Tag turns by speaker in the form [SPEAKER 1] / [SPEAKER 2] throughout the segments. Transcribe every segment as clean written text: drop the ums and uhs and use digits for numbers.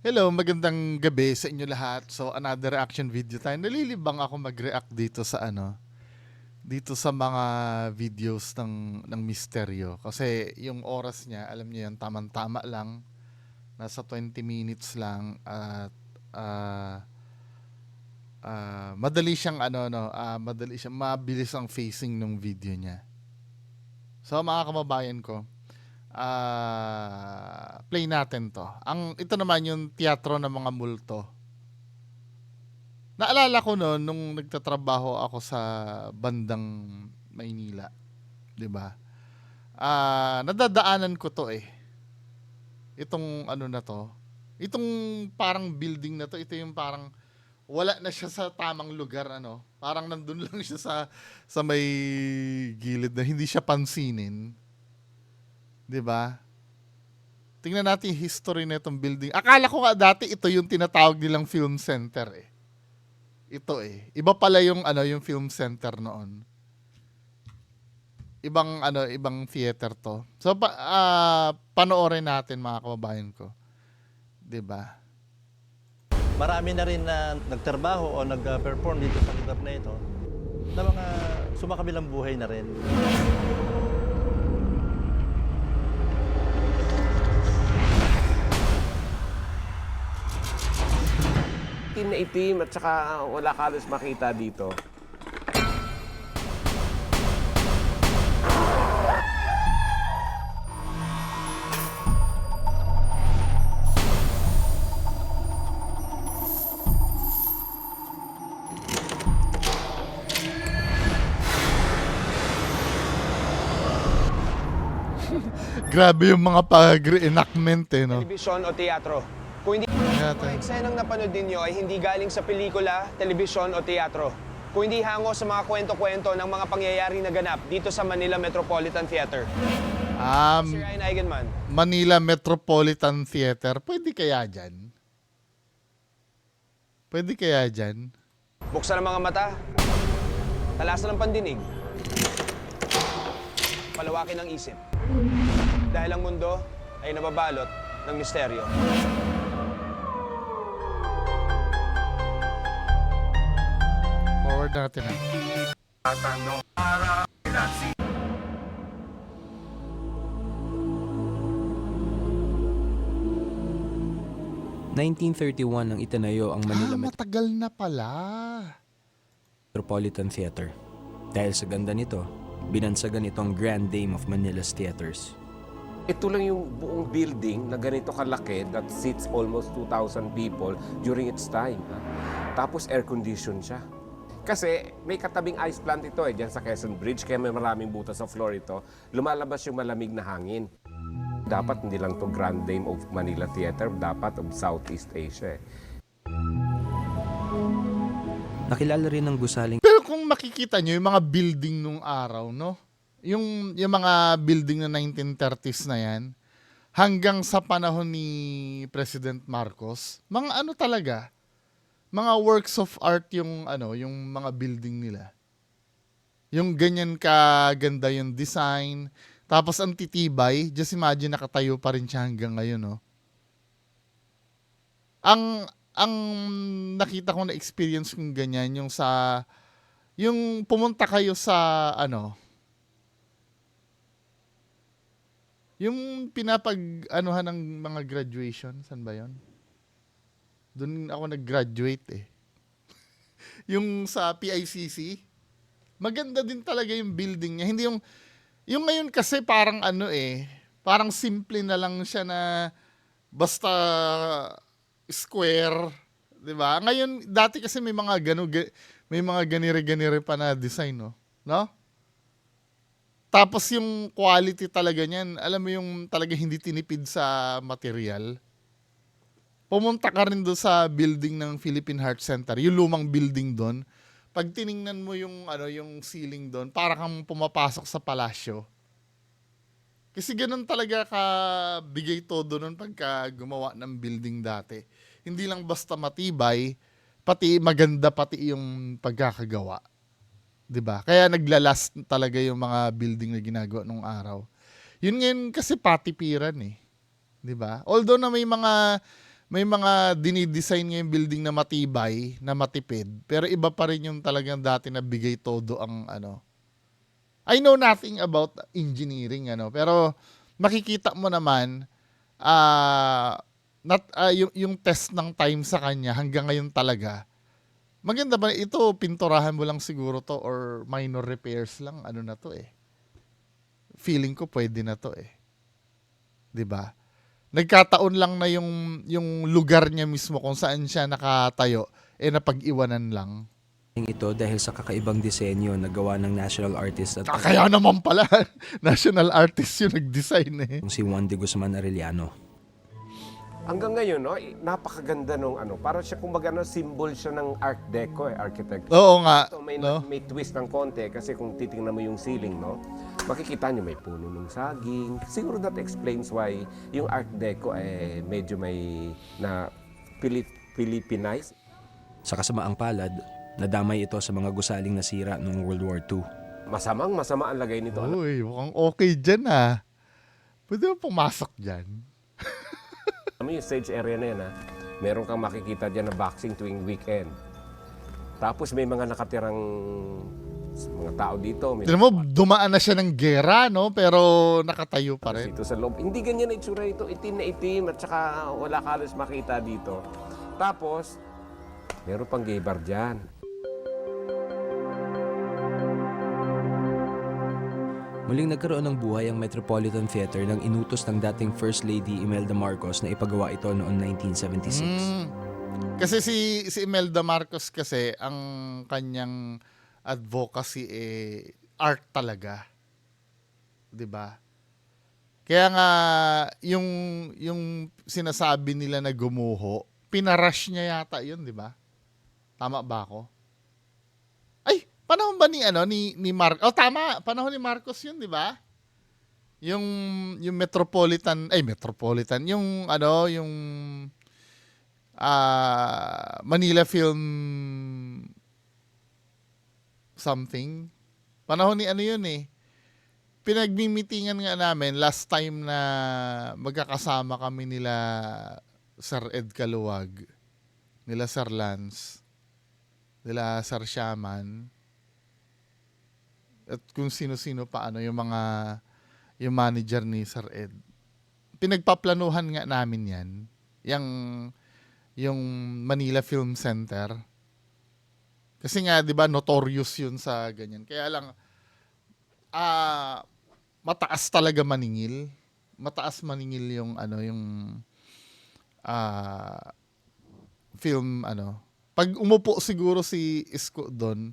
[SPEAKER 1] Hello, magandang gabi sa inyo lahat. So, another reaction video tayo. Nalilibang ako mag-react dito sa dito sa mga videos ng misteryo. Kasi yung oras niya, alam niyo yan, tamang-tama lang. Nasa 20 minutes lang at ah, madali siyang madali siyang mabilis ang facing ng video niya. So, mga kababayan ko, play natin to. Ito naman yung teatro ng mga multo. Naalala ko noon nung nagtatrabaho ako sa bandang Maynila, 'di ba? Nadadaanan ko 'to eh. Itong ano na 'to. Itong parang building na 'to, ito yung parang wala na siya sa tamang lugar ano. Parang nandun lang siya sa may gilid na hindi siya pansinin, 'di ba? Tingnan natin yung history na itong building. Akala ko nga dati ito yung tinatawag nilang film center eh. Ito eh. Iba pala yung yung film center noon. Ibang theater to. So panoorin natin mga kababayan ko. 'Di ba?
[SPEAKER 2] Marami na rin na nagtrabaho o nag-perform dito sa lugar na ito na mga sumakabilang buhay na rin.
[SPEAKER 3] Itim na itim at saka wala ka halos makita dito.
[SPEAKER 1] Grabe yung mga pag-reenactment eh, no?
[SPEAKER 4] Telebisyon o teatro. Kung hindi mga eksenang napanood ninyo ay hindi galing sa pelikula, telebisyon o teatro. Kung hindi hango sa mga kwento-kwento ng mga pangyayari na ganap dito sa Manila Metropolitan Theater. Si Ryan Eigenman.
[SPEAKER 1] Manila Metropolitan Theater. Pwede kaya dyan? Pwede kaya dyan?
[SPEAKER 4] Buksan ang mga mata. Talasan ang pandinig. Palawakin ang isip. Dahil ang mundo ay nababalot ng misteryo.
[SPEAKER 1] Forward natin ah.
[SPEAKER 5] 1931 nang itinayo ang Manila
[SPEAKER 1] Matagal na pala.
[SPEAKER 5] Metropolitan Theater. Dahil sa ganda nito, binansagan itong Grand Dame of Manila's Theaters.
[SPEAKER 3] Ito lang yung buong building na ganito kalaki that seats almost 2,000 people during its time. Ha? Tapos air-conditioned siya. Kasi may katabing ice plant ito eh, dyan sa Quezon Bridge, kaya may maraming butas sa floor ito. Lumalabas yung malamig na hangin. Dapat hindi lang to Grand Dame of Manila Theater, dapat of Southeast Asia eh.
[SPEAKER 5] Nakilala rin ng gusaling
[SPEAKER 1] Pero kung makikita nyo yung mga building nung araw, no? Yung mga building na 1930s na yan, hanggang sa panahon ni President Marcos, mga ano talaga, mga works of art yung yung mga building nila. Yung ganyan kaganda yung design, tapos ang titibay, just imagine nakatayo pa rin siya hanggang ngayon, no? Ang nakita ko na experience kong ganyan yung pumunta kayo sa yung pinapag-anuhan ng mga graduation, saan ba 'yon? Doon ako nag-graduate eh. Yung sa PICC, maganda din talaga yung building niya. Hindi yung ngayon kasi parang parang simple na lang siya na basta square, 'di ba? Ngayon dati kasi may mga may mga ganire-ganire pa na design, no? No? Tapos yung quality talaga niyan, alam mo yung talaga hindi tinipid sa material. Pumunta ka rin doon sa building ng Philippine Heart Center, yung lumang building doon. Pag tiningnan mo yung yung ceiling doon, para kang pumapasok sa palasyo. Kasi ganun talaga ka bigay todo nun pagka gumawa ng building dati. Hindi lang basta matibay, pati maganda pati yung pagkakagawa. 'Di ba? Kaya naglalast talaga yung mga building na ginagawa nung araw. Yun ngayon kasi patipiran eh. 'Di ba? Although na may may mga dinidesign ngayong building na matibay, na matipid, pero iba pa rin yung talagang dati na bigay todo ang ano. I know nothing about engineering, pero makikita mo naman, yung test ng time sa kanya hanggang ngayon talaga. Maganda ba ito, pinturahan mo lang siguro to or minor repairs lang, ano na to eh. Feeling ko pwede na to eh. 'Di ba? Nagkataon lang na yung lugar niya mismo kung saan siya nakatayo napag-iwanan lang.
[SPEAKER 5] Ito dahil sa kakaibang disenyo na gawa ng national artist at
[SPEAKER 1] Kaya naman pala national artist yung nag-design eh.
[SPEAKER 5] si Juan de Guzman Arellano.
[SPEAKER 3] Hanggang ngayon, no, napakaganda nung ano. Parang siya, kumbaga, symbol siya ng Art Deco, architecture.
[SPEAKER 1] Oo nga,
[SPEAKER 3] So, may,
[SPEAKER 1] no?
[SPEAKER 3] may twist ng konti kasi kung titingnan mo yung ceiling, no, makikita nyo may puno ng saging. Siguro that explains why yung Art Deco medyo may na Philippinized.
[SPEAKER 5] Sa kasamaang palad, nadamay ito sa mga gusaling nasira noong World War II.
[SPEAKER 3] Masama ang lagay nito. Ano?
[SPEAKER 1] Uy, mukhang okay dyan ah. Pwede mo pumasok dyan.
[SPEAKER 3] Alam mo yung stage area na yan, ha? Meron kang makikita dyan na boxing tuwing weekend. Tapos may mga nakatirang mga tao dito. May
[SPEAKER 1] Tignan mo, dumaan na siya ng gera, no? Pero nakatayo pa rin.
[SPEAKER 3] dito sa loob. Hindi ganyan na itsura ito. Itim na itim at saka wala ka halos makita dito. Tapos, meron pang gay bar dyan.
[SPEAKER 5] Muling nagkaroon ng buhay ang Metropolitan Theater nang inutos ng dating First Lady Imelda Marcos na ipagawa ito noong 1976.
[SPEAKER 1] Kasi si Imelda Marcos kasi, ang kanyang advocacy art talaga. 'Di ba? Kaya nga, yung sinasabi nila na gumuho, pinarush niya yata yun, 'di ba? Tama ba ako? Ay, panahon ba ni Marcos? Oh, tama, panahon ni Marcos yun, 'di ba? Yung Metropolitan, yung Manila Film something. Panahon ni yun eh. Pinagmimitingan nga namin last time na magkakasama kami nila Sir Ed Caluwag, nila Sir Lance, nila Sir Shaman, at kung sino-sino pa yung manager ni Sir Ed. Pinagpaplanuhan nga namin yan, yung Manila Film Center. Kasi nga, 'di ba, notorious 'yun sa ganyan. Kaya lang mataas talaga maningil. Mataas maningil yung film Pag umupo siguro si Isko doon,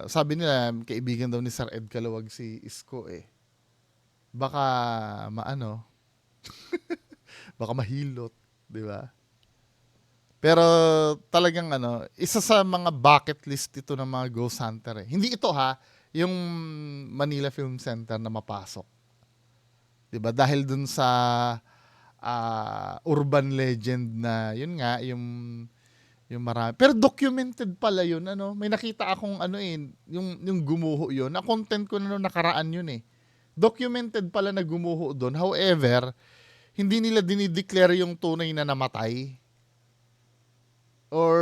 [SPEAKER 1] sabi nila kaibigan daw ni Sir Ed Caluwag si Isko eh. Baka baka mahilot, 'di ba? Pero talagang isa sa mga bucket list ito ng mga ghost hunter eh. Hindi ito yung Manila Film Center na mapasok. 'Di ba? Dahil dun sa urban legend na yun nga yung marami. Pero documented pala yun, May nakita akong yung gumuho yun. Na content ko na nung nakaraan yun eh. Documented pala na gumuho doon. However, hindi nila dinideclare yung tunay na namatay. Or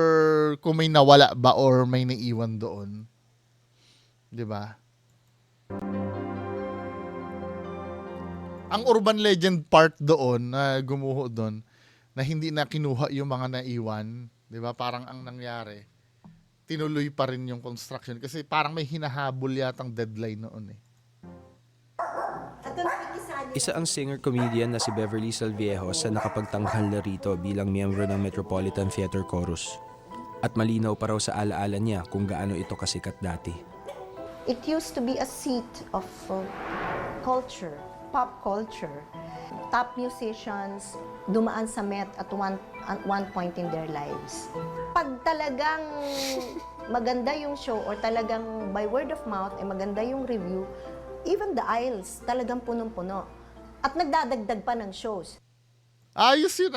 [SPEAKER 1] kung may nawala ba or may naiwan doon. 'Di ba? Ang urban legend part doon na gumuho doon na hindi na kinuha yung mga naiwan, 'di ba? Parang ang nangyari, tinuloy pa rin yung construction kasi parang may hinahabol yatang deadline noon eh.
[SPEAKER 5] Isa ang singer-comedian na si Beverly Salviejo sa nakapagtanghal na rito bilang miyembro ng Metropolitan Theater Chorus. At malinaw pa raw sa alaala niya kung gaano ito kasikat dati.
[SPEAKER 6] It used to be a seat of culture, pop culture. Top musicians dumaan sa Met at one point in their lives. Pag talagang maganda yung show or talagang by word of mouth ay maganda yung review, even the aisles talagang punong-puno. At nagdadagdag pa ng shows.
[SPEAKER 1] Ayos yun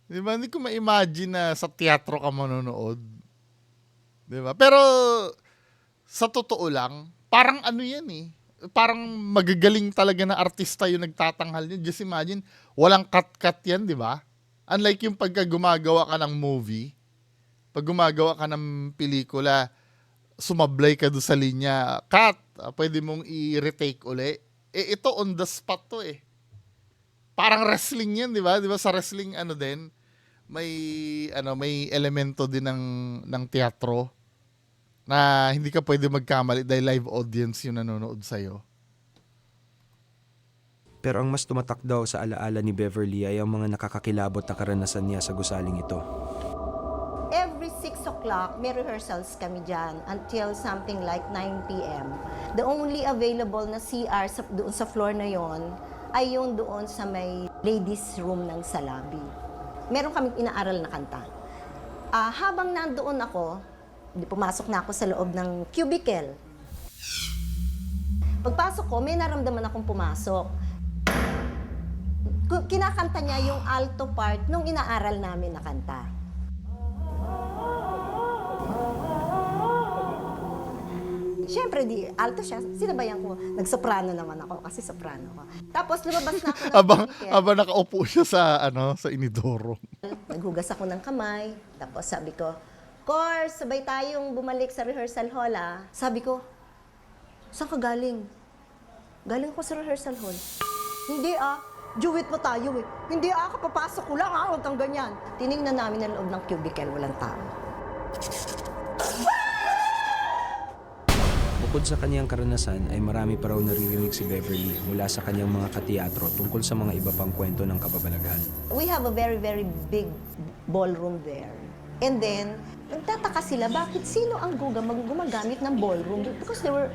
[SPEAKER 1] Di ba? Hindi ko ma-imagine na sa teatro ka manonood. Di ba? Pero sa totoo lang, parang yan eh. Parang magagaling talaga na artista yung nagtatanghal niya. Just imagine, walang cut-cut yan, di ba? Unlike yung pagka gumagawa ka ng movie, pag gumagawa ka ng pelikula, sumablay ka doon sa linya, cut, pwede mong i-retake uli. Ito on the spot to eh. Parang wrestling yan, di ba? Di ba sa wrestling din, may elemento din ng teatro na hindi ka pwede magkamali dahil live audience yung nanonood sa'yo.
[SPEAKER 5] Pero ang mas tumatak daw sa alaala ni Beverly ay ang mga nakakakilabot na karanasan niya sa gusaling ito.
[SPEAKER 6] Every 6 o'clock, may rehearsals kami dyan until something like 9 p.m. The only available na CR doon sa floor na yon ay yung doon sa may ladies room ng Salabi. Meron kaming inaaral na kanta. Habang nandoon ako, pumasok na ako sa loob ng cubicle. Pagpasok ko, may naramdaman akong pumasok. Kinakanta niya yung alto part nung inaaral namin na kanta. Siyempre, alto siya. Sinabayan ko. Nag-soprano naman ako kasi soprano ko. Tapos lumabas na ako ng cubicle.
[SPEAKER 1] Habang nakaupo siya sa inidoro.
[SPEAKER 6] Naghugas ako ng kamay. Tapos sabi ko, Cor, sabay tayong bumalik sa rehearsal hall Sabi ko, saan ka galing? Galing ko sa rehearsal hall. Hindi Juwit pa tayo eh. Hindi kapapasok ko lang huwag kang ganyan. Tinignan namin ang loob ng cubicle, walang tao.
[SPEAKER 5] Bukod sa kanyang karanasan ay marami pa raw naririnig si Beverly mula sa kanyang mga kateatro tungkol sa mga iba pang kwento ng kababalaghan.
[SPEAKER 6] We have a very, very big ballroom there. And then, nagtataka sila, bakit sino ang gumagamit ng ballroom? Because there were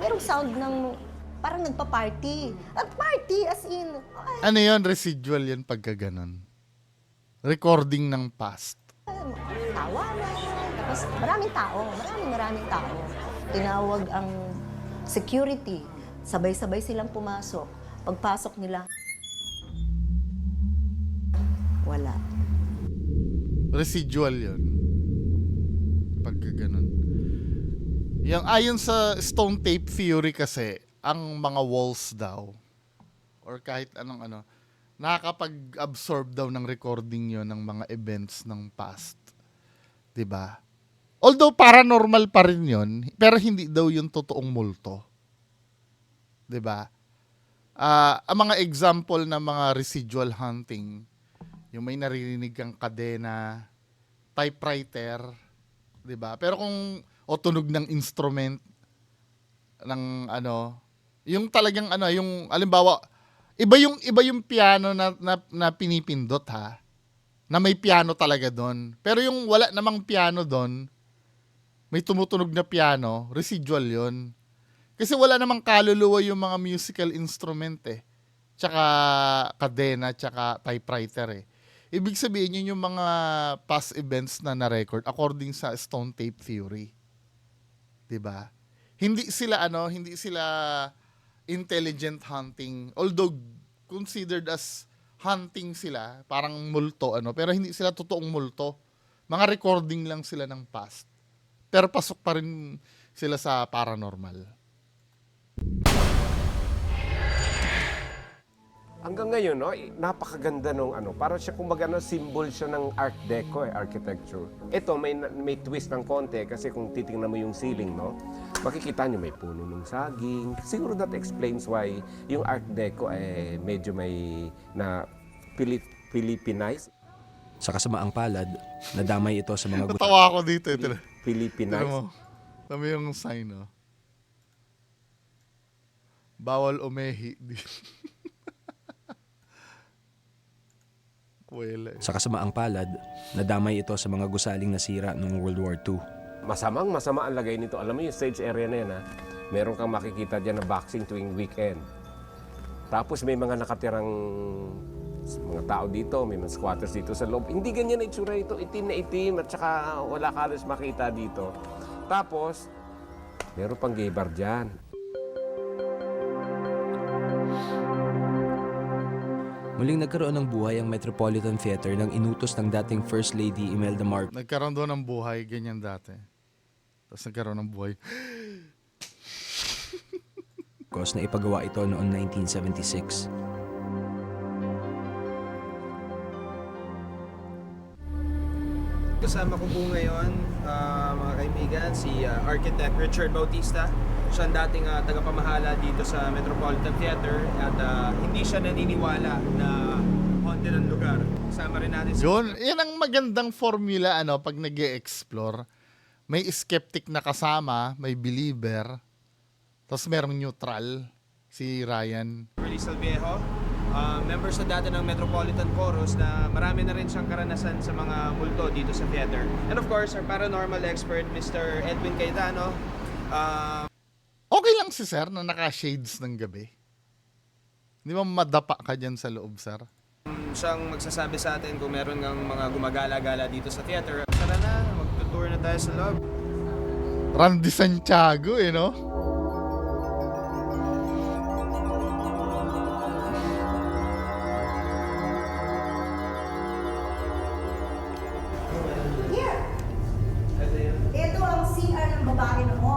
[SPEAKER 6] merong sound ng parang nagpa-party. At party as in...
[SPEAKER 1] Ano yun? Residual yun pagka ganon. Recording ng past.
[SPEAKER 6] Tawanan. Tapos maraming tao. Tinawag ang security. Sabay-sabay silang pumasok. Pagpasok nila, wala.
[SPEAKER 1] Residual yun. Pagka ganon. Yung ayon sa Stone Tape Theory kasi, ang mga walls daw, or kahit anong nakakapag-absorb daw ng recording yon ng mga events ng past. 'Di ba? Although paranormal pa rin yon, pero hindi daw yung totoong multo. 'Di ba? Ang mga example ng mga residual hunting, yung may naririnig kang kadena, typewriter, 'di ba? Pero kung tunog ng instrument ng yung talagang yung halimbawa, iba yung piano na pinipindot na may piano talaga doon. Pero yung wala namang piano doon, may tumutunog na piano, residual yon. Kasi wala namang kaluluwa yung mga musical instrument tsaka kadena, tsaka typewriter Ibig sabihin yun yung mga past events na na-record according sa Stone Tape Theory. 'Di ba? Hindi sila intelligent hunting, although considered as hunting sila, parang multo pero hindi sila totoong multo. Mga recording lang sila ng past. Pero pasok pa rin sila sa paranormal.
[SPEAKER 3] Hanggang ngayon, napakaganda nung parang siya kumbaga symbol siya ng Art Deco, architecture. Ito may twist ng konti kasi kung titingnan mo yung ceiling, makikita nyo may puno ng saging. Siguro that explains why yung Art Deco medyo may na Philippinized.
[SPEAKER 5] Sa kasamaang palad, nadamay ito sa mga
[SPEAKER 1] Natawa ako dito. Ito
[SPEAKER 3] Philippinized.
[SPEAKER 1] Tama yung sign, Bawal umehi.
[SPEAKER 5] Sa kasamaang palad, nadamay ito sa mga gusaling nasira noong World War II.
[SPEAKER 3] Masama ang lagay nito. Alam mo yung stage area na yan, meron kang makikita dyan na boxing tuwing weekend. Tapos may mga nakatirang mga tao dito, may mga squatters dito sa loob. Hindi ganyan na itsura ito, itim na itim at saka wala ka halos makita dito. Tapos, meron pang gay bar dyan.
[SPEAKER 5] Muling nagkaroon ng buhay ang Metropolitan Theater nang inutos ng dating First Lady Imelda Marcos
[SPEAKER 1] Nagkaroon doon ng buhay, ganyan dati. Tapos nagkaroon ng buhay.
[SPEAKER 5] na ipagawa ito noong 1976.
[SPEAKER 7] Kasama ko po ngayon, mga kaibigan, si Architect Richard Bautista. Siya ang dating tagapamahala dito sa Metropolitan Theater at hindi siya naniniwala na haunted ang lugar. Kasama rin natin si
[SPEAKER 1] Yun, yan ang magandang formula ano pag nag-e-explore. May skeptic na kasama, may believer, tapos merong neutral, si Ryan.
[SPEAKER 7] Beverly Salviejo. Member sa dati ng Metropolitan Chorus na marami na rin siyang karanasan sa mga multo dito sa theater. And of course, our paranormal expert, Mr. Edwin Cayetano.
[SPEAKER 1] Okay lang si sir na naka-shades ng gabi. Hindi ba madapa ka dyan sa loob, sir?
[SPEAKER 7] Siyang magsasabi sa atin kung meron ng mga gumagala-gala dito sa theater. Tara na, magtutour na tayo sa loob.
[SPEAKER 1] Randy Santiago, no?
[SPEAKER 6] Here! Ito ang CR ng babae mo.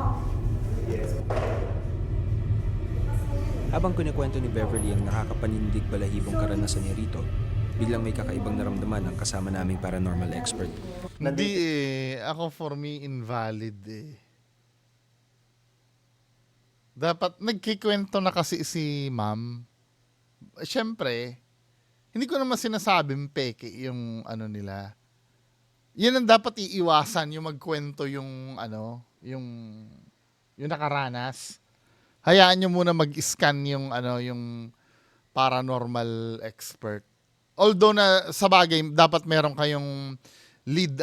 [SPEAKER 5] Habang kunikwento ni Beverly ang nakakapanindig balahibong karanasan niya rito, biglang may kakaibang naramdaman ang kasama naming paranormal expert.
[SPEAKER 1] Hindi Ako for me, invalid Dapat, nagkikwento na kasi si ma'am. Siyempre, hindi ko naman sinasabing peke yung ano nila. Yun ang dapat iiwasan, yung magkwento yung yung nakaranas. Hayaan nyo muna mag-scan yung yung paranormal expert. Although na sa bagay, dapat meron kayong lead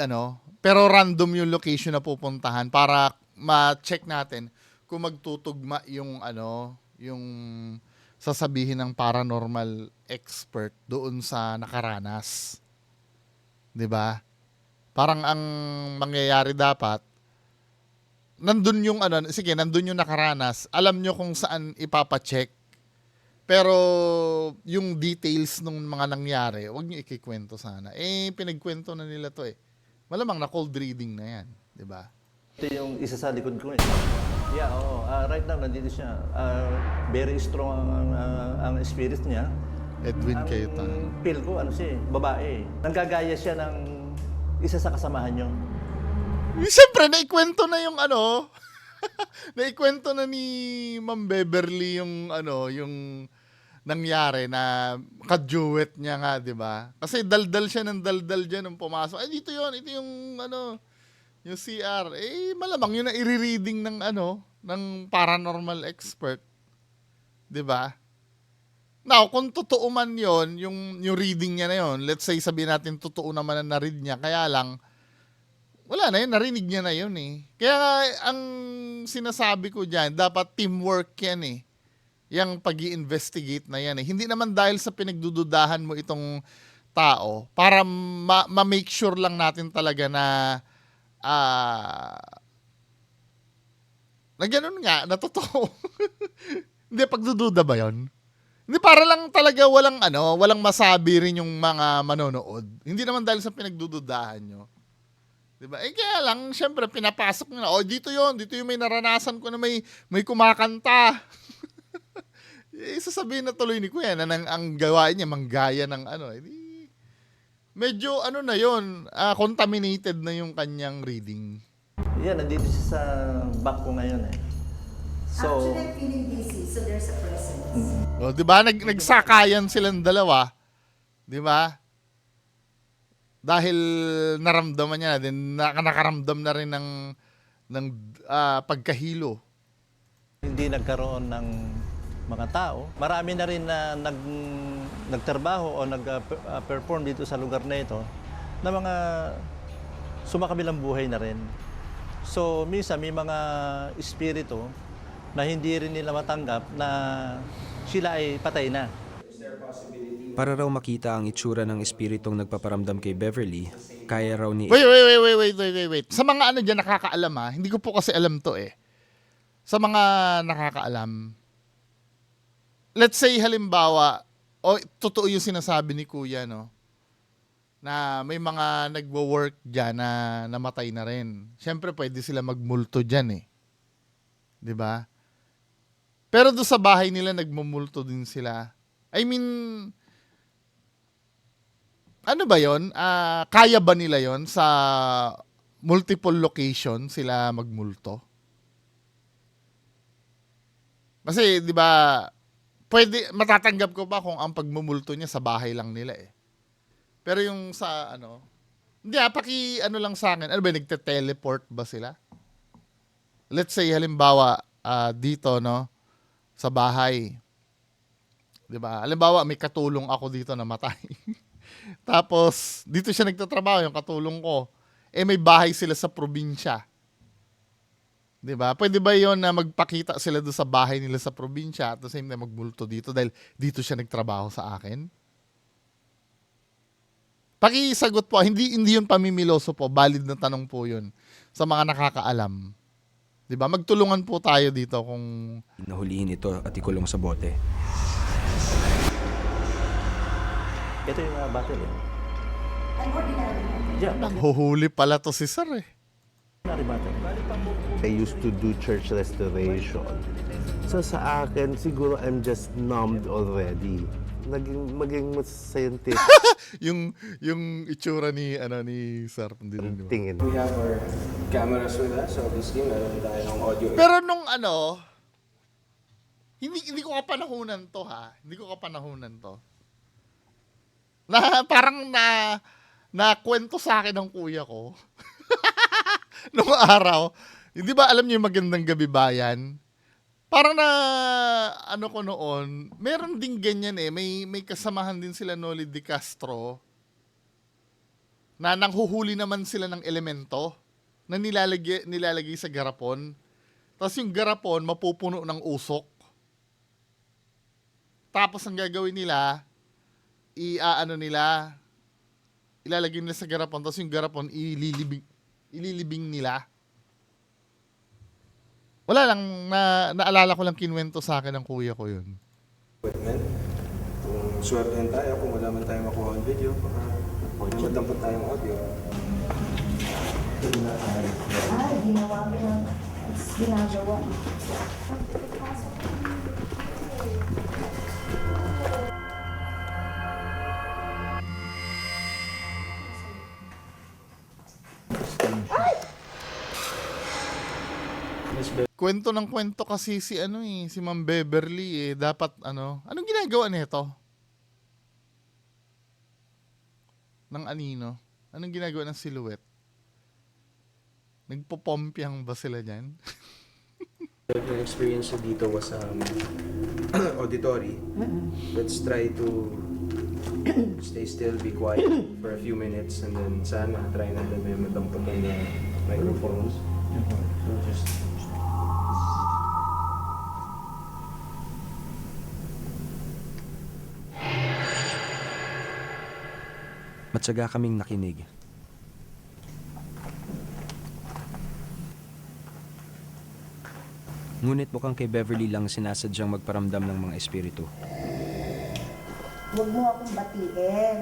[SPEAKER 1] pero random yung location na pupuntahan para ma-check natin kung magtutugma yung yung sasabihin ng paranormal expert doon sa nakaranas. 'Di ba? Parang ang mangyayari dapat nandun yung nandun yung nakaranas, alam nyo kung saan ipapacheck. Pero yung details ng mga nangyari, wag nyo ikikwento sana. Pinagkwento na nila to Malamang na cold reading na yan, 'di ba?
[SPEAKER 2] Ito yung isa sa likod ko. Yeah, oo. Right now, nandito siya. Very strong ang spirit niya.
[SPEAKER 1] Edwin
[SPEAKER 2] Ang
[SPEAKER 1] Cayetano.
[SPEAKER 2] feel ko, babae. Nanggagaya siya ng isa sa kasamahan niyo.
[SPEAKER 1] Siyempre, naikwento na yung naikwento na ni Ma'am Beverly yung yung nangyari na ka-duet niya nga, 'di ba? Kasi daldal siya ng daldal diyan nung pumasok. Ay dito 'yon, ito yung yung CR. Malamang yun na i-reading ng ng paranormal expert. 'Di ba? Now, kung totoo man 'yon, yung reading niya na 'yon, let's say sabihin natin totoo naman na na-read niya, kaya lang wala na yun, narinig niya na yun Kaya nga, ang sinasabi ko dyan, dapat teamwork yan Yang pag-i-investigate na yan Hindi naman dahil sa pinagdududahan mo itong tao, para ma-make sure lang natin talaga na na ganun nga, na totoo. Hindi, pagdududa ba yun? Hindi, para lang talaga walang masabi rin yung mga manonood. Hindi naman dahil sa pinagdududahan nyo. Diba? Kaya lang, syempre, pinapasok nyo na, dito yung may naranasan ko na may kumakanta. Sasabihin na tuloy ni Kuya na ang gawain niya, manggaya ng medyo na yun, contaminated na yung kanyang reading.
[SPEAKER 2] Yan, nandito siya sa back ko ngayon So,
[SPEAKER 6] Actually, I'm feeling dizzy, so there's a presence.
[SPEAKER 1] Diba? Nagsakayan silang dalawa. Diba? Dahil naramdaman niya din, nakaramdam na rin ng pagkahilo.
[SPEAKER 2] hindi nagkaroon ng mga tao. Marami na rin na nagtrabaho o nag-perform dito sa lugar na ito na mga sumakabilang buhay na rin. So, minsan may mga espiritu na hindi rin nila matanggap na sila ay patay na.
[SPEAKER 5] Para raw makita ang itsura ng espiritong nagpaparamdam kay Beverly, kaya raw ni...
[SPEAKER 1] Wait. Sa mga dyan nakakaalam hindi ko po kasi alam to Sa mga nakakaalam, let's say halimbawa, totoo yung sinasabi ni Kuya, na may mga nagwo-work dyan na namatay na rin. Siyempre, pwede sila magmulto dyan 'Di ba? Pero doon sa bahay nila, nagmumulto din sila. I mean, ano ba yon? Kaya ba nila yon sa multiple location sila magmulto? Kasi 'di ba, pwede matatanggap ko pa kung ang pagmumulto niya sa bahay lang nila eh. Pero yung sa ano, hindi ano lang sa akin, ano ba nagte-teleport ba sila? Let's say halimbawa dito no sa bahay. 'Di ba? Halimbawa may katulong ako dito na matay. Tapos dito siya nagtatrabaho yung katulong ko. Eh may bahay sila sa probinsya. 'Di ba? Pwede ba 'yon na magpakita sila doon sa bahay nila sa probinsya at the same time magmulto dito dahil dito siya nagtrabaho sa akin? Pakisagot po, hindi 'yun pamimiloso po, valid na tanong po 'yun sa mga nakakaalam. 'Di ba? Magtulungan po tayo dito kung
[SPEAKER 5] Nahulihin ito at ikulong sa bote.
[SPEAKER 2] Ito yung battle eh. Yeah,
[SPEAKER 1] huhuli pala to si Sir eh.
[SPEAKER 2] ordinary battle.
[SPEAKER 8] I used to do church restoration. So sa akin, siguro I'm just numbed already. Maging mas scientific
[SPEAKER 1] yung itsura ni Sir hindi rin, di ba?
[SPEAKER 8] tingin.
[SPEAKER 7] We have our cameras with us, obviously. Meron tayong audio.
[SPEAKER 1] Pero nung hindi ko kapanahunan to ha. Hindi ko kapanahunan to. Na parang na kwento sa akin ng kuya ko. Nung araw, hindi ba alam niyo yung Magandang Gabi Bayan? Parang na ko noon, meron ding ganyan eh. May kasamahan din sila Noli de Castro na nanghuhuli naman sila ng elemento na nilalagay sa garapon. Tapos yung garapon mapupuno ng usok. Tapos ang gagawin nila, ilalagay nila sa garapon, tapos yung garapon ililibing nila. Wala lang, naalala ko lang kinwento sa akin ng kuya ko yun.
[SPEAKER 7] Equipment. Kung swertein tayo, kung wala man tayo makuha ang video, baka madampot tayong audio.
[SPEAKER 6] Ginawa ko lang. Ginagawa.
[SPEAKER 1] Kwento ng kwento kasi si Ma'am Beverly eh. Dapat anong ginagawa nito? Ng anino? Anong ginagawa ng silhouette? Nagpopompyang ba sila dyan?
[SPEAKER 7] Yung experience ko dito was auditory. Let's try to stay still, be quiet for a few minutes, and then sana try natin may madamputan na microphones. So just
[SPEAKER 5] Matsaga kaming nakinig. Ngunit mukhang kay Beverly lang sinasadyang magparamdam ng mga espiritu.
[SPEAKER 6] Huwag mo akong batiin.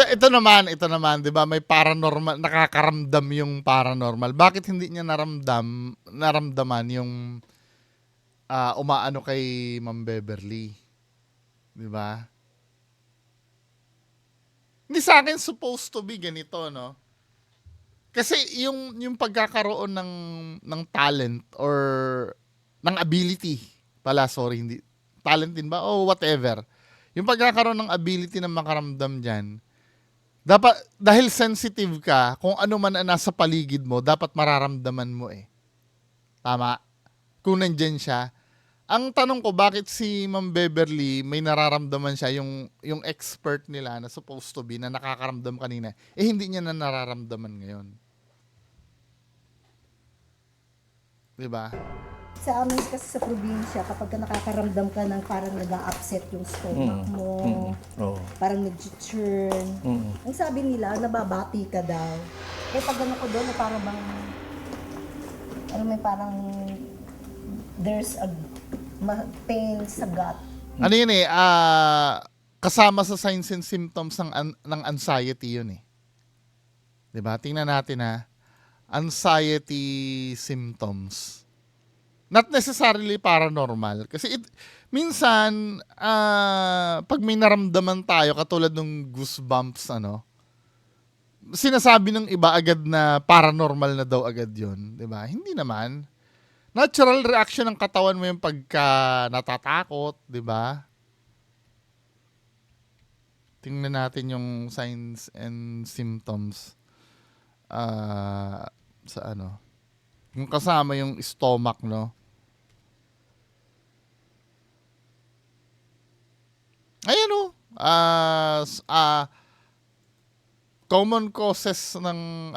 [SPEAKER 1] Ito naman, 'di ba? May paranormal, nakakaramdam yung paranormal. Bakit hindi niya naramdaman yung umaano kay Ma'am Beverly? 'Di ba? Hindi sa akin supposed to be ganito, no? Kasi yung pagkakaroon ng talent or ng ability pala, sorry, hindi talent din ba o whatever. Yung pagkakaroon ng ability na makaramdam diyan, dapat dahil sensitive ka, kung ano man ang nasa paligid mo, dapat mararamdaman mo eh. Tama? Kung nandyan siya. Ang tanong ko, bakit si Ma'am Beverly may nararamdaman siya, yung expert nila na supposed to be, na nakakaramdam kanina, eh hindi niya na nararamdaman ngayon. Diba?
[SPEAKER 6] Sa amin kasi sa probinsya, kapag ka nakakaramdam ka ng parang nag-upset yung stomach mo, parang nag-churn. Ang sabi nila, nababati ka daw. Eh pag ano ko doon, parang bang, may parang there's a pain sa gut.
[SPEAKER 1] Ano yun eh, kasama sa signs and symptoms ng anxiety yun eh. Diba? Tingnan natin anxiety symptoms. Not necessarily paranormal. Kasi minsan, pag may naramdaman tayo, katulad ng goosebumps, sinasabi ng iba agad na paranormal na daw agad yun. Diba? Hindi naman. Natural reaction ng katawan mo yung pagka natatakot, diba? Tingnan natin yung signs and symptoms sa yung kasama yung stomach, no? Ayan, no? Common causes ng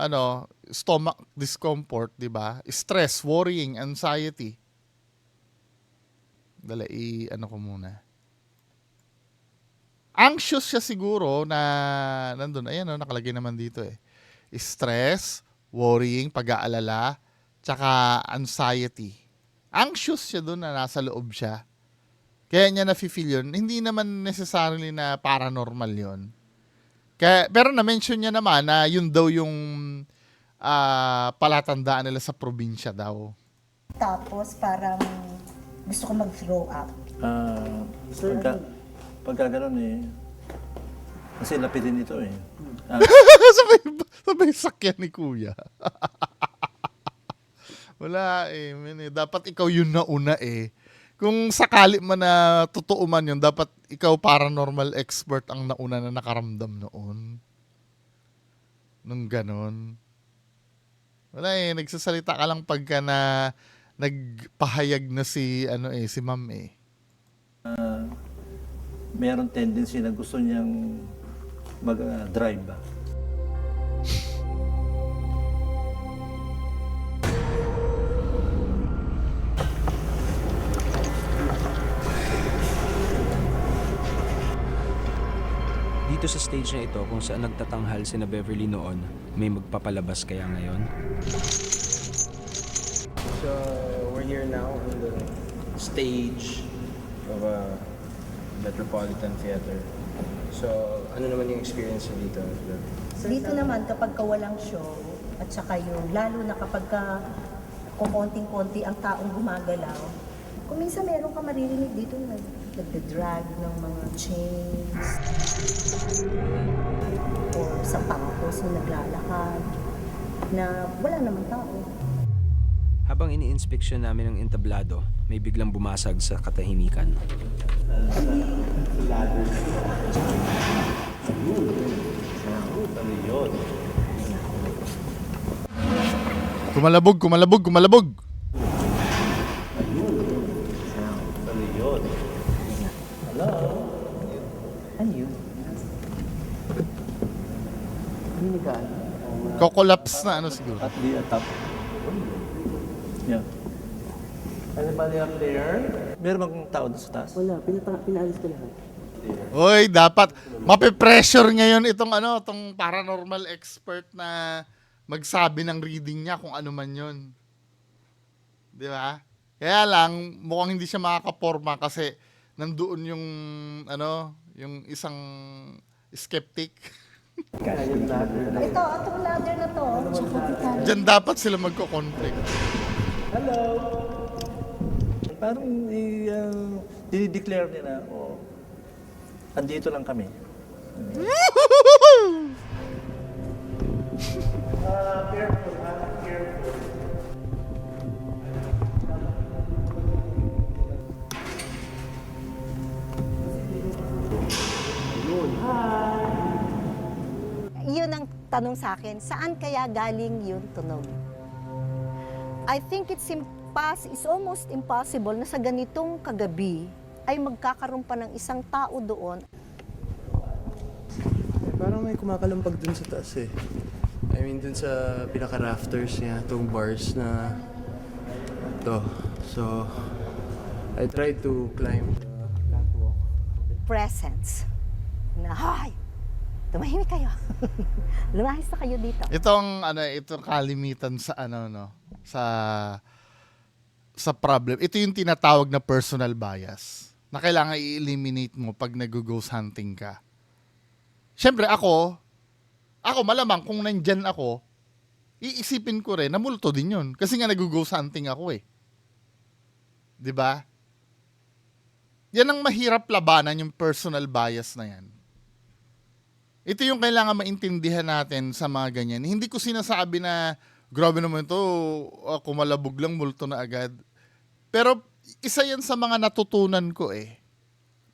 [SPEAKER 1] stomach discomfort, 'di ba? Stress, worrying, anxiety. Dali ko muna. Anxious siya siguro na nandun. Ayan, no, nakalagay naman dito eh. Stress, worrying, pag-aalala, tsaka anxiety. Anxious siya doon na nasa loob siya. Kaya niya nafe-feel yun. Hindi naman necessarily na paranormal yun. Pero na-mention niya naman na yun daw yung palatandaan nila sa probinsya daw.
[SPEAKER 6] Tapos parang gusto ko mag-throw up.
[SPEAKER 2] Pagka ganun kasi lapitin ito
[SPEAKER 1] sabay sakyan ni Kuya. Wala dapat ikaw yun nauna Kung sakali man na totoo man yun, dapat ikaw paranormal expert ang nauna na nakaramdam noon. Nung ganon. Wala nagsasalita ka lang pagka na nagpahayag na si ma'am
[SPEAKER 2] meron tendency na gusto niyang mag-drive ba?
[SPEAKER 5] Dito sa stage na ito kung saan nagtatanghal sina Beverly noon, may magpapalabas kaya ngayon?
[SPEAKER 7] So, we're here now on the stage of a Metropolitan Theater. So, ano naman yung experience dito?
[SPEAKER 6] Dito naman kapag walang show at saka yung lalo na kapag kukonting-konti ang taong gumagalaw, kung minsan meron ka maririnig dito nagda-drag ng mga chains or sapatos na naglalakad na wala namang tao.
[SPEAKER 5] Habang ini-inspeksyon namin ang entablado, may biglang bumasag sa katahimikan.
[SPEAKER 1] Kumalabog. Kokolaps na siguro.
[SPEAKER 2] At the top. Yeah. Anybody up there? Meron bang tao doon sa taas?
[SPEAKER 6] Wala, pinaalis ko lahat.
[SPEAKER 1] Oy, dapat mape-pressure ngayon itong paranormal expert na magsabi ng reading niya kung ano man 'yon. 'Di ba? Kaya lang mukhang hindi siya makakaporma kasi nandoon yung yung isang skeptic.
[SPEAKER 6] Itong ladder na to.
[SPEAKER 1] Diyan dapat sila magko-conflict.
[SPEAKER 2] Parang dinideclare nila, andito lang kami.
[SPEAKER 6] Yun ang tanong sa akin, saan kaya galing yung tunog? I think it's almost impossible na sa ganitong kagabi ay magkakaroon pa ng isang tao doon.
[SPEAKER 9] Parang may kumakalampag dun sa taas I mean dun sa pinaka-rafters niya, itong bars na to. So, I tried to climb the catwalk.
[SPEAKER 6] Presence. Na, hay! Tumahimik kayo. Lumahis na kayo dito.
[SPEAKER 1] Itong kalimitan sa sa problem. Ito yung tinatawag na personal bias na kailangan i-eliminate mo pag nag-ghost hunting ka. Siyempre ako malamang kung nandyan ako, iisipin ko rin na multo din yun. Kasi nga nag-ghost hunting ako 'Di ba? Yan ang mahirap labanan, yung personal bias na yan. Ito yung kailangan maintindihan natin sa mga ganyan. Hindi ko sinasabi na grabe naman ito, kumalabog lang, multo na agad. Pero isa yan sa mga natutunan ko eh.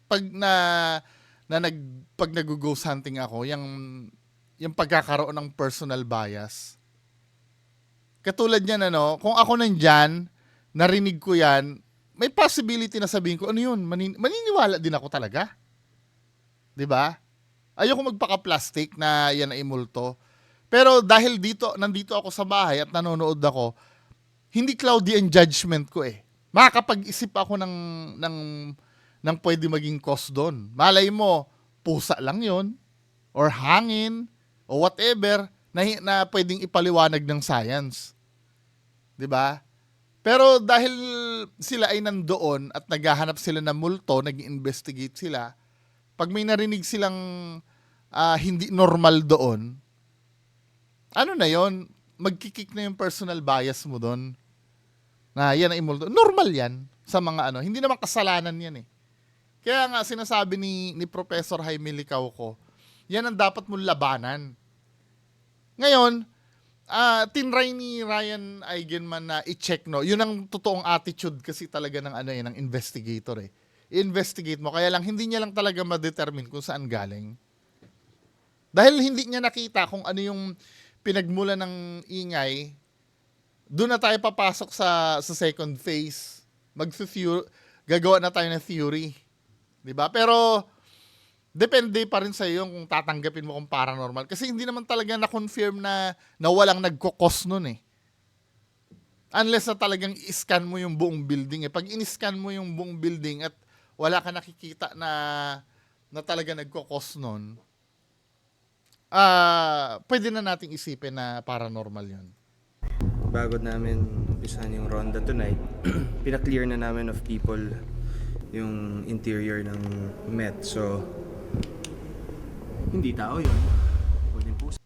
[SPEAKER 1] Pag pag nag-ghost hunting ako, yung pagkakaroon ng personal bias. Katulad niyan, kung ako nandyan, narinig ko yan, may possibility na sabihin ko, ano yun, maniniwala din ako talaga. 'Di ba? Ayoko magpaka-plastic na yan ay multo. Pero dahil nandito ako sa bahay at nanonood ako, hindi cloudy ang judgment ko eh. Makakapag-isip ako ng pwede maging cause doon. Malay mo, pusa lang yon or hangin, o whatever, na pwedeng ipaliwanag ng science. 'Di ba? Pero dahil sila ay nandoon at naghahanap sila ng multo, nag-investigate sila, pag may narinig silang hindi normal doon, ano na yon, magkikik na yung personal bias mo doon. Na yan ay multo. Normal yan sa mga hindi naman kasalanan yan eh. Kaya nga sinasabi ni Professor Jaime Licauco, yan ang dapat mong labanan. Ngayon, tinry ni Ryan Eigenman na i-check, no. Yun ang totoong attitude kasi talaga ng ng investigator eh. I-investigate mo, kaya lang hindi niya lang talaga ma-determine kung saan galing. Dahil hindi niya nakita kung ano yung pinagmula ng ingay, doon na tayo papasok sa second phase. Gagawa na tayo ng theory. 'Di ba? Pero depende pa rin sa iyo kung tatanggapin mo kung paranormal. Kasi hindi naman talaga na-confirm na walang nagkukos nun eh. Unless na talagang i-scan mo yung buong building eh. Pag in-scan mo yung buong building at wala ka nakikita na talaga nagkukos nun, pwede na nating isipin na paranormal yun.
[SPEAKER 9] Bago namin umpisahan yung ronda tonight, pinaklear na namin of people yung interior ng Met. So, hindi tao yun. Pwedeng pusa,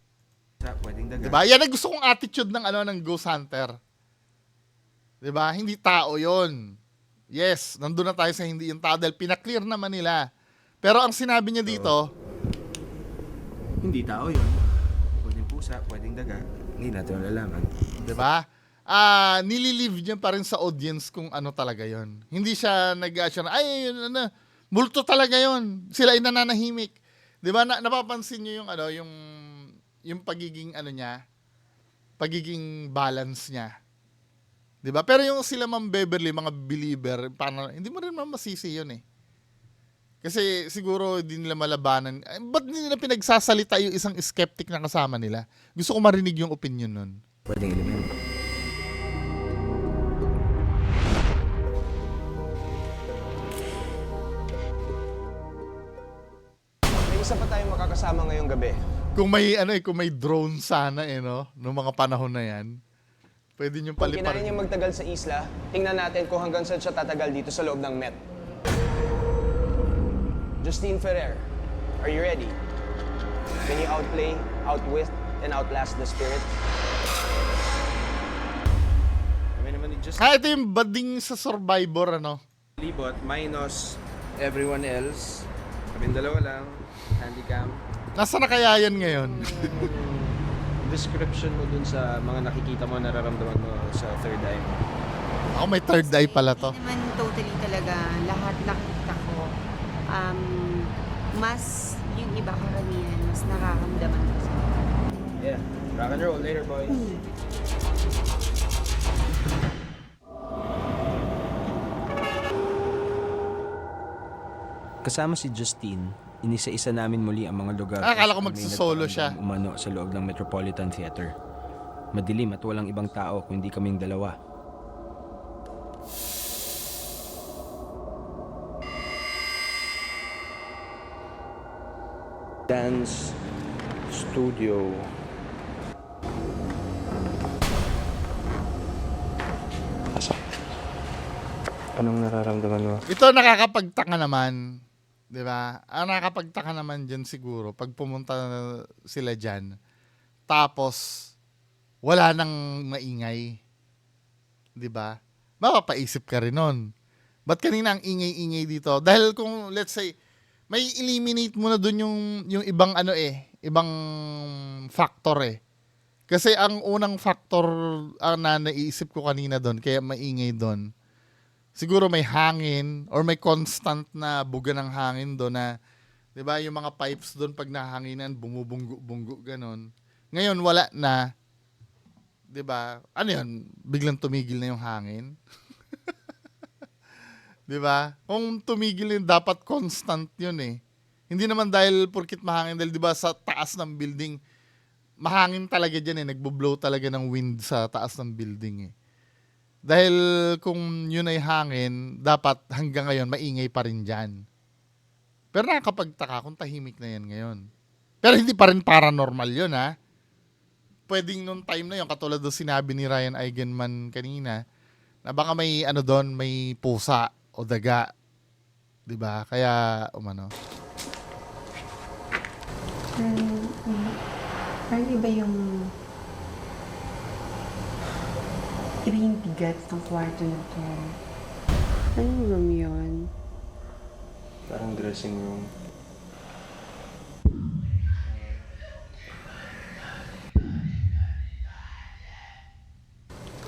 [SPEAKER 9] pwedeng daga.
[SPEAKER 1] Diba? Yan ang gusto kong attitude ng ghost hunter. Diba? Hindi tao yon. Yes, nandun na tayo sa hindi yung tao dahil pinaklear naman nila. Pero ang sinabi niya dito,
[SPEAKER 9] Hindi tao yun. Pwedeng pusa, pwedeng daga. Hindi natin malalaman.
[SPEAKER 1] diba? Nililive niya pa rin sa audience kung ano talaga yon. Hindi siya nag-assure, multo talaga yon. Sila ay nananahimik. Diba? Napapansin niyo yung pagiging niya, pagiging balance niya. 'Di ba? Pero yung sila Ma'am Beverly, mga believer, hindi mo rin masisi 'yun eh. Kasi siguro hindi nila malabanan. Ba't hindi nila pinagsasalita yung isang skeptic na kasama nila? Gusto ko marinig yung opinion nun.
[SPEAKER 9] Pwedeng elemento.
[SPEAKER 4] May isa pa tayong makakasama ngayong gabi.
[SPEAKER 1] Kung may drone sana no, noong mga panahon na 'yan. Pwede nyo
[SPEAKER 4] Kung
[SPEAKER 1] paliparin.
[SPEAKER 4] kinain niya magtagal sa isla, tingnan natin kung hanggang saan siya tatagal dito sa loob ng Met. Justine Ferrer, are you ready? Can you outplay, outwit, and outlast the spirit?
[SPEAKER 7] Kami naman ni Just
[SPEAKER 1] Ito yung bading sa Survivor,
[SPEAKER 7] Libot minus everyone else. Kaming dalawa lang. Handycam.
[SPEAKER 1] Nasaan na kaya yan ngayon?
[SPEAKER 7] Description mo dun sa mga nakikita mo, nararamdaman mo sa third eye mo.
[SPEAKER 1] Ako may third eye pala to.
[SPEAKER 10] Hindi naman totally talaga lahat nakita ko. Mas yung iba karamihan, mas nakakamdaman ko sa
[SPEAKER 7] Yeah. Rock and roll. Later, boys.
[SPEAKER 5] Kasama si Justine, inisa-isa namin muli ang mga lugar.
[SPEAKER 1] Akala ko
[SPEAKER 5] kung may
[SPEAKER 1] magsosolo siya.
[SPEAKER 5] nagpaandang umano sa loob ng Metropolitan Theater. Madilim at walang ibang tao kundi kaming dalawa.
[SPEAKER 9] Dance studio. Anong nararamdaman mo?
[SPEAKER 1] Ito nakakapagtaka naman. 'Di ba? Ang nakakapagtaka naman dyan siguro, pag pumunta sila dyan, tapos wala nang maingay. 'Di ba? Mapapaisip ka rin nun. Ba't kanina ang ingay-ingay dito? Dahil kung let's say may eliminate mo na dun yung ibang ibang factor eh. Kasi ang unang factor na naiisip ko kanina doon, kaya maingay doon, siguro may hangin or may constant na buga ng hangin doon na, di ba, yung mga pipes doon pag nahanginan, bumubunggo-bunggo, ganon. Ngayon, wala na. Di ba? Ano yun? Biglang tumigil na yung hangin. Di ba? Kung tumigil yun, dapat constant yun eh. Hindi naman dahil porkit mahangin, dahil di ba sa taas ng building, mahangin talaga dyan eh. Nagbo-blow talaga ng wind sa taas ng building eh. Dahil kung yun ay hangin, dapat hanggang ngayon maingay pa rin dyan. Pero nakakapagtaka kung tahimik na yan ngayon. Pero hindi pa rin paranormal yun ha. Pwedeng nung time na yun, katulad doon sinabi ni Ryan Eigenman kanina, na baka may doon, may pusa o daga. Diba? Kaya,
[SPEAKER 10] Parang iba yung bigat ng kwarto na to. Anong room yun?
[SPEAKER 9] Parang dressing room.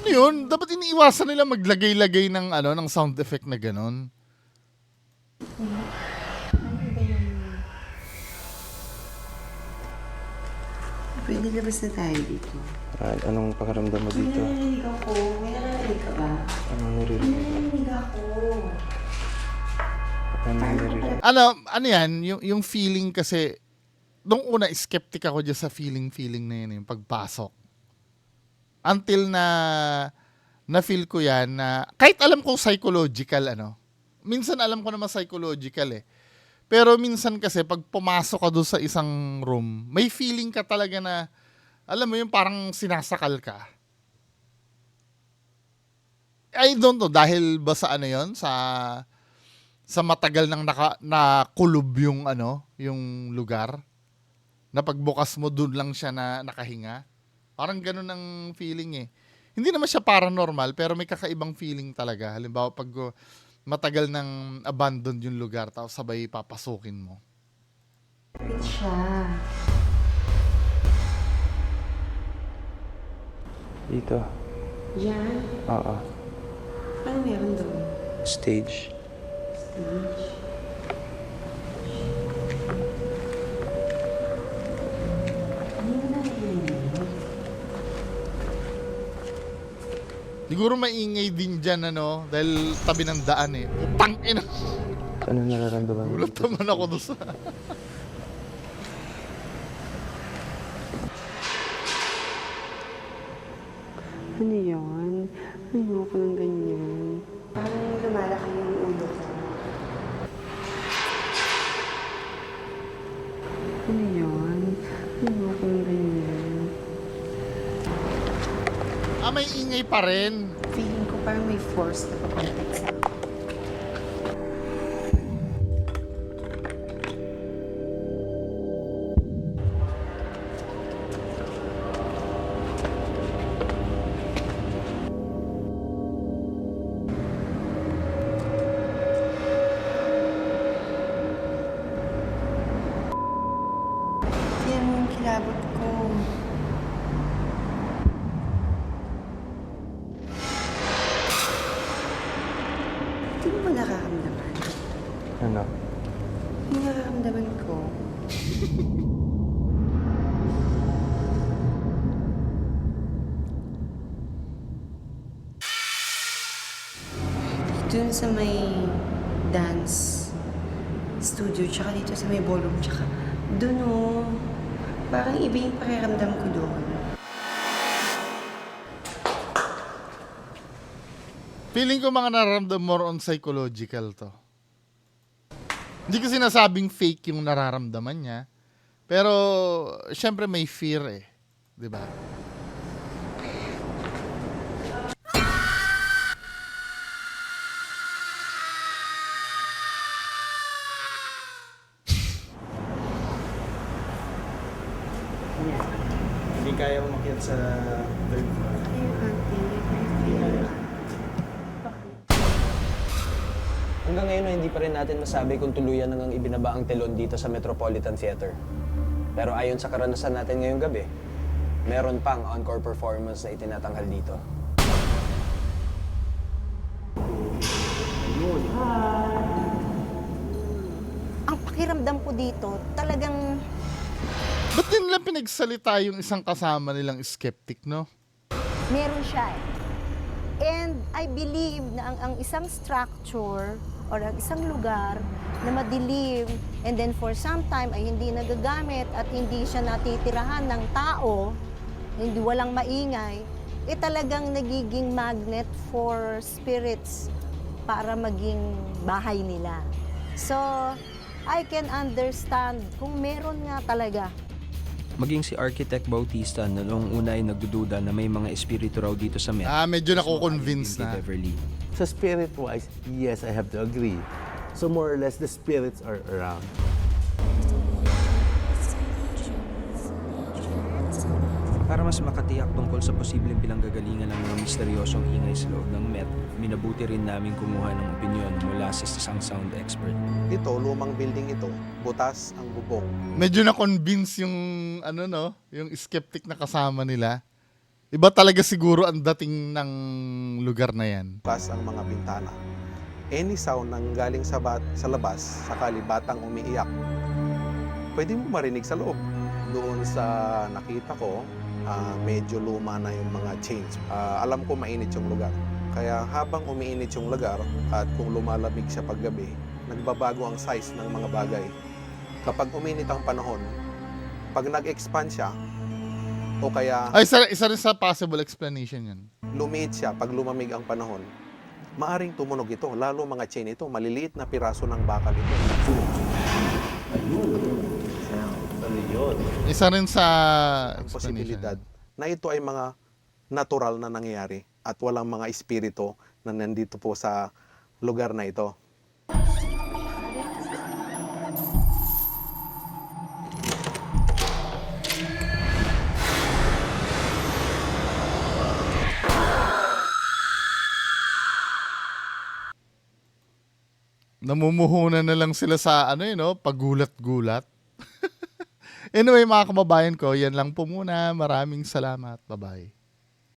[SPEAKER 1] Ano yun? Dapat iniiwasan nila maglagay-lagay ng ng sound effect na ganon.
[SPEAKER 10] Parang iba yung... Pwede labas na tayo dito.
[SPEAKER 9] Anong pakiramdam mo
[SPEAKER 10] May
[SPEAKER 9] dito?
[SPEAKER 10] narinig ako. May narinig ka ba?
[SPEAKER 9] Anong
[SPEAKER 10] May
[SPEAKER 9] narinig?
[SPEAKER 10] narinig ako.
[SPEAKER 9] Anong narinig?
[SPEAKER 1] Ano yan? Yung feeling kasi, nung una, skeptic ako dyan sa feeling na yun, yung pagpasok. Until na-feel ko yan na, kahit alam ko psychological, minsan alam ko naman psychological eh. Pero minsan kasi, pag pumasok ka doon sa isang room, may feeling ka talaga na, alam mo yung parang sinasakal ka. I don't know, dahil ba sa yun? Sa matagal nang nakulob yung yung lugar, na pagbukas mo doon lang siya na nakahinga. Parang ganun ang feeling eh. Hindi naman siya paranormal, pero may kakaibang feeling talaga. Halimbawa, pag matagal nang abandoned yung lugar, tapos sabay papasukin mo.
[SPEAKER 10] Kapit siya.
[SPEAKER 9] Dito.
[SPEAKER 10] Yan.
[SPEAKER 9] Oo.
[SPEAKER 10] Ano meron doon?
[SPEAKER 9] Stage.
[SPEAKER 10] Stage. Ano na yun?
[SPEAKER 1] Siguro maingay din dyan, dahil tabi ng daan eh. Putang ina!
[SPEAKER 9] Ano nararamdaman mo?
[SPEAKER 1] Gulat naman ako doon sa...
[SPEAKER 10] Ano yun? Ayoko ng ganyan. Parang lumalaki yung ulo ko. Ano yun? Ayoko ng ganyan.
[SPEAKER 1] may ingay pa rin.
[SPEAKER 10] Feeling ko parang may force na papunta sa akin. Yan yung kilabot ko. Hindi mo ba nakakamdaman?
[SPEAKER 9] Ano?
[SPEAKER 10] Yung nakakamdaman ko. Dun sa may dance studio, tsaka dito sa may ballroom, tsaka dun parang iba yung pakiramdam ko doon.
[SPEAKER 1] Feeling ko mga nararamdam more on psychological to. Hindi ko sinasabing fake yung nararamdaman niya. Pero, syempre may fear eh. Di ba?
[SPEAKER 7] Hindi kaya umakyat sa third floor.
[SPEAKER 10] Ayun, ate.
[SPEAKER 4] hanggang ngayon ay hindi pa rin natin masabi kung tuluyan nang ibinaba ang telon dito sa Metropolitan Theater. Pero ayon sa karanasan natin ngayong gabi, meron pang encore performance na itinatanghal dito.
[SPEAKER 6] Ang pakiramdam ko dito, talagang
[SPEAKER 1] Ba't din nila pinagsalita yung isang kasama nilang skeptic, no?
[SPEAKER 6] meron siya eh. And I believe na ang isang structure or ang isang lugar na madilim and then for some time ay hindi nagagamit at hindi siya natitirahan ng tao, hindi walang maingay, eh talagang nagiging magnet for spirits para maging bahay nila. So, I can understand kung meron nga talaga.
[SPEAKER 5] Maging si Architect Bautista na noong una ay nagdududa na may mga espiritu raw dito sa Met.
[SPEAKER 1] Medyo nako-convince
[SPEAKER 5] Kay
[SPEAKER 1] na.
[SPEAKER 5] Beverly.
[SPEAKER 8] Sa spirit-wise, yes, I have to agree. So more or less, the spirits are around.
[SPEAKER 5] Para mas makatiyak tungkol sa posibleng pinanggagalingan ng mga misteryosong ingay sa loob ng Met, minabuti rin namin kumuha ng opinyon mula sa isang sound expert.
[SPEAKER 11] Ito, lumang building ito, butas ang bubong.
[SPEAKER 1] Medyo na-convince yung, yung skeptic na kasama nila. Iba talaga siguro ang dating ng lugar na yan.
[SPEAKER 11] Bukas ang mga bintana. Any sound nang galing sa labas, sakali batang umiiyak, pwede mo marinig sa loob. Doon sa nakita ko, medyo luma na yung mga chains. Alam ko mainit yung lugar. Kaya habang umiinit yung lugar at kung lumalamig siya paggabi, nagbabago ang size ng mga bagay. Kapag uminit ang panahon, pag nag-expand siya, o kaya
[SPEAKER 1] Ay, isa rin sa possible explanation yan.
[SPEAKER 11] lumiit siya pag lumamig ang panahon, maaring tumunog ito. Lalo mga chain ito, maliliit na piraso ng bakal ito.
[SPEAKER 1] Isa rin sa
[SPEAKER 11] Ang
[SPEAKER 1] explanation.
[SPEAKER 11] posibilidad na ito ay mga natural na nangyayari at walang mga espiritu na nandito po sa lugar na ito.
[SPEAKER 1] Namumuhunan na lang sila sa pagulat-gulat. Anyway, mga kababayan ko, yan lang po muna. Maraming salamat. Bye-bye.